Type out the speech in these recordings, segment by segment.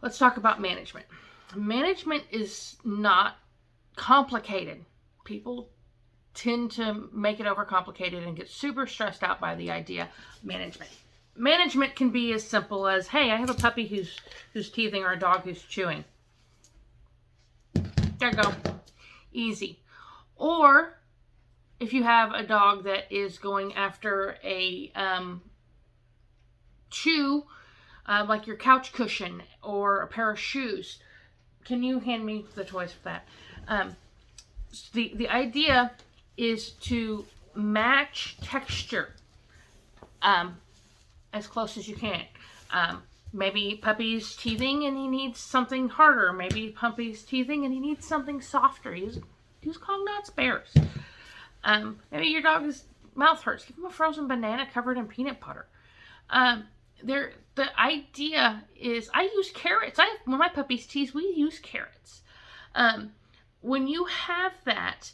Let's talk about management. Management is not complicated. People tend to make it overcomplicated and get super stressed out by the idea of management. Management can be as simple as, hey, I have a puppy who's teething or a dog who's chewing. There you go. Easy. Or if you have a dog that is going after a chew, like your couch cushion or a pair of shoes. Can you hand me the toys for that? The idea is to match texture as close as you can. Maybe puppy's teething and he needs something harder. Maybe puppy's teething and he needs something softer. Use Cognac's bears. Maybe your dog's mouth hurts. Give him a frozen banana covered in peanut butter. The idea is, I use carrots. When my puppies tease, we use carrots. When you have that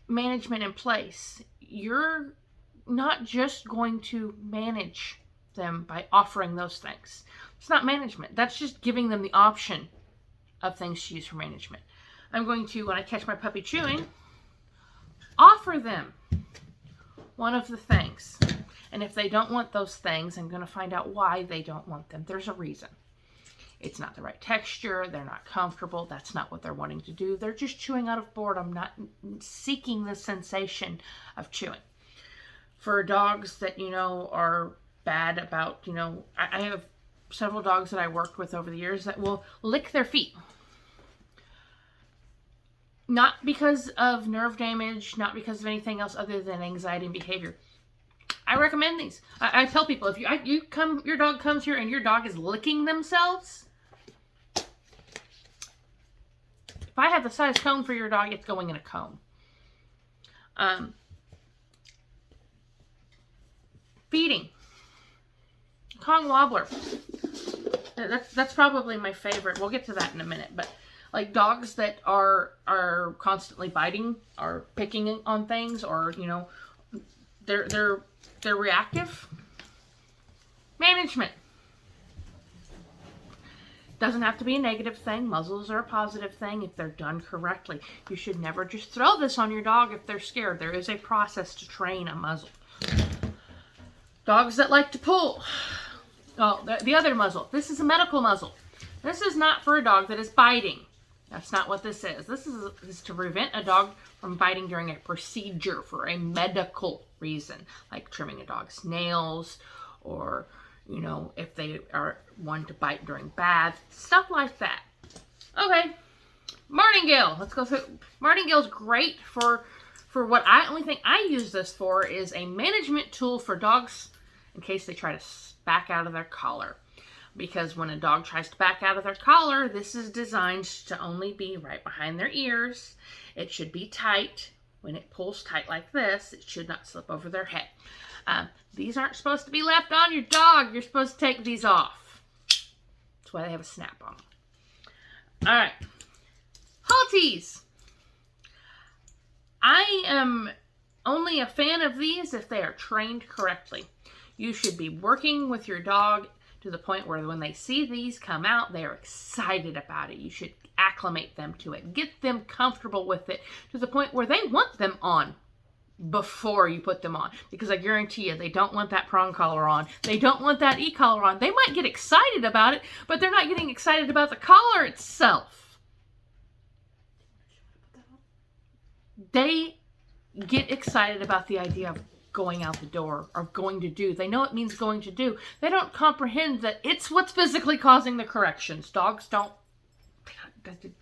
management in place, you're not just going to manage them by offering those things. It's not management. That's just giving them the option of things to use for management. I'm going to, when I catch my puppy chewing, offer them one of the things. And if they don't want those things, I'm going to find out why they don't want them. There's a reason. It's not the right texture. They're not comfortable. That's not what they're wanting to do. They're just chewing out of boredom, not seeking the sensation of chewing. For dogs that, are bad about, I have several dogs that I worked with over the years that will lick their feet. Not because of nerve damage, not because of anything else other than anxiety and behavior. I recommend these. I tell people, if your dog comes here and your dog is licking themselves, if I have the size cone for your dog, it's going in a cone. Feeding. Kong Wobbler. That's probably my favorite. We'll get to that in a minute, but like dogs that are constantly biting or picking on things, or they're reactive. Management. Doesn't have to be a negative thing. Muzzles are a positive thing if they're done correctly. You should never just throw this on your dog if they're scared. There is a process to train a muzzle. Dogs that like to pull. Oh, the other muzzle. This is a medical muzzle. This is not for a dog that is biting. That's not what this is. This is to prevent a dog from biting during a procedure for a medical reason, like trimming a dog's nails, or, if they are one to bite during baths, stuff like that. Okay, Martingale. Let's go through. Martingale's great for what only thing I use this for is a management tool for dogs in case they try to back out of their collar. Because when a dog tries to back out of their collar, this is designed to only be right behind their ears. It should be tight. When it pulls tight like this, it should not slip over their head. These aren't supposed to be left on your dog. You're supposed to take these off. That's why they have a snap on them. All right. Haltes. I am only a fan of these if they are trained correctly. You should be working with your dog to the point where when they see these come out, they are excited about it. You should acclimate them to it. Get them comfortable with it to the point where they want them on before you put them on. Because I guarantee you, they don't want that prong collar on. They don't want that e-collar on. They might get excited about it, but they're not getting excited about the collar itself. They get excited about the idea of going out the door or going to do. They know it means going to do. They don't comprehend that it's what's physically causing the corrections. Dogs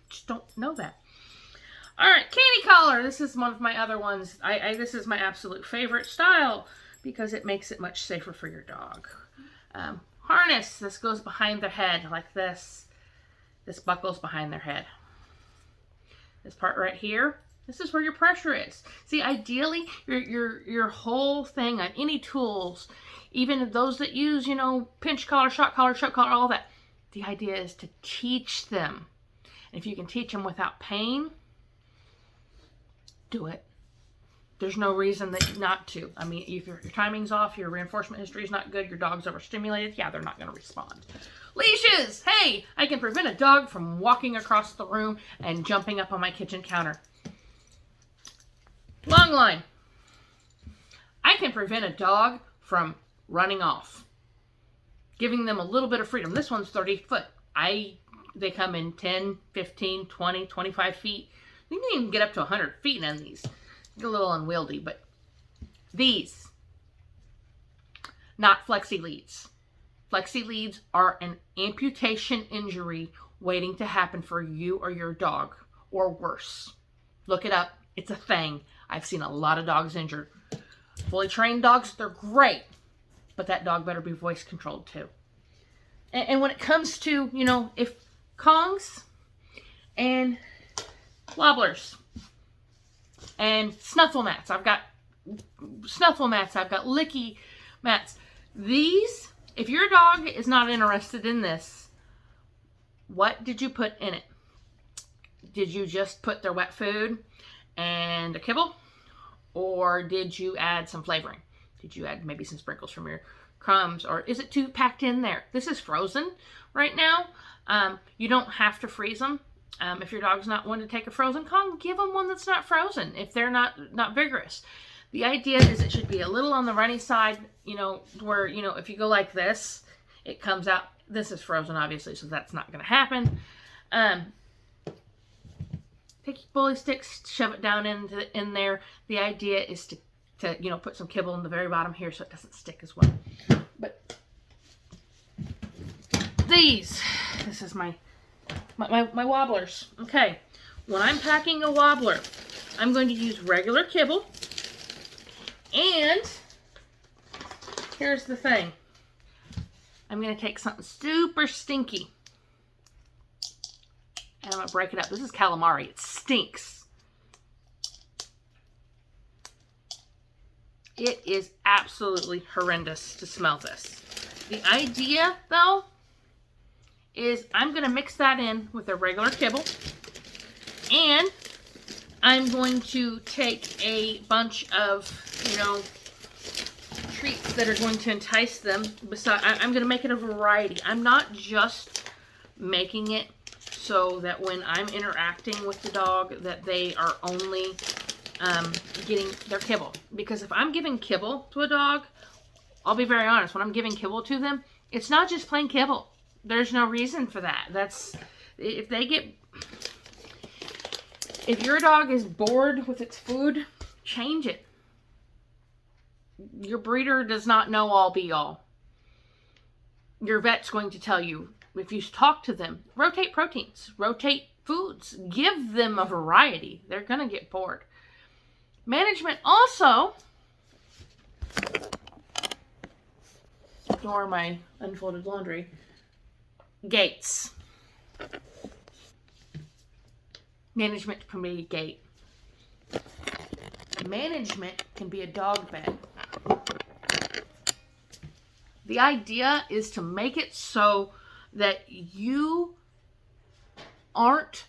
just don't know that. All right, candy collar. This is one of my other ones. This is my absolute favorite style because it makes it much safer for your dog. Harness. This goes behind their head like this. This buckles behind their head. This part right here. This is where your pressure is. See, ideally, your whole thing on any tools, even those that use, pinch collar, shock collar, all that, the idea is to teach them. And if you can teach them without pain, do it. There's no reason that not to. I mean, if your timing's off, your reinforcement history is not good, your dog's overstimulated, yeah, they're not going to respond. Leashes! Hey, I can prevent a dog from walking across the room and jumping up on my kitchen counter. Long line. I can prevent a dog from running off. Giving them a little bit of freedom. This one's 30 foot. They come in 10, 15, 20, 25 feet. You can even get up to 100 feet in these. Get a little unwieldy, but these, not flexi leads. Flexi leads are an amputation injury waiting to happen for you or your dog, or worse. Look it up. It's a thing. I've seen a lot of dogs injured. Fully trained dogs, they're great, but that dog better be voice controlled too. And when it comes to, if Kongs and Wobblers and snuffle mats, I've got snuffle mats, I've got licky mats. These, if your dog is not interested in this, what did you put in it? Did you just put their wet food and a kibble? Or did you add some flavoring? Did you add maybe some sprinkles from your crumbs? Or is it too packed in there? This is frozen right now. You don't have to freeze them. If your dog's not one to take a frozen Kong, give them one that's not frozen if they're not vigorous. The idea is it should be a little on the runny side, where, if you go like this, it comes out. This is frozen, obviously, so that's not going to happen. Take your bully sticks, shove it down in there. The idea is to put some kibble in the very bottom here so it doesn't stick as well. But this is my Wobblers. Okay, when I'm packing a Wobbler, I'm going to use regular kibble. And here's the thing. I'm going to take something super stinky. And I'm going to break it up. This is calamari. It stinks. It is absolutely horrendous to smell this. The idea, though, is I'm going to mix that in with a regular kibble. And I'm going to take a bunch of, treats that are going to entice them. I'm going to make it a variety. I'm not just making it so that when I'm interacting with the dog that they are only getting their kibble. Because if I'm giving kibble to a dog, I'll be very honest, when I'm giving kibble to them, it's not just plain kibble. There's no reason for that. If your dog is bored with its food, change it. Your breeder does not know all be all. Your vet's going to tell you, if you talk to them, rotate proteins, rotate foods, give them a variety. They're going to get bored. Management also, ignore my unfolded laundry, gates. Management can be a gate. Management can be a dog bed. The idea is to make it so that you aren't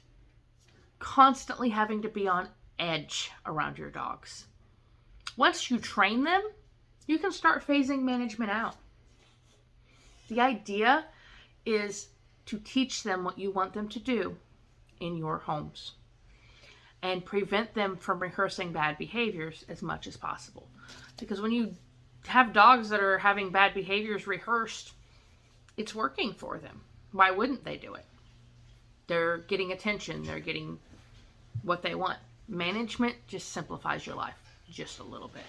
constantly having to be on edge around your dogs. Once you train them, you can start phasing management out. The idea is to teach them what you want them to do in your homes and prevent them from rehearsing bad behaviors as much as possible. Because when you have dogs that are having bad behaviors rehearsed, it's working for them. Why wouldn't they do it? They're getting attention. They're getting what they want. Management just simplifies your life just a little bit.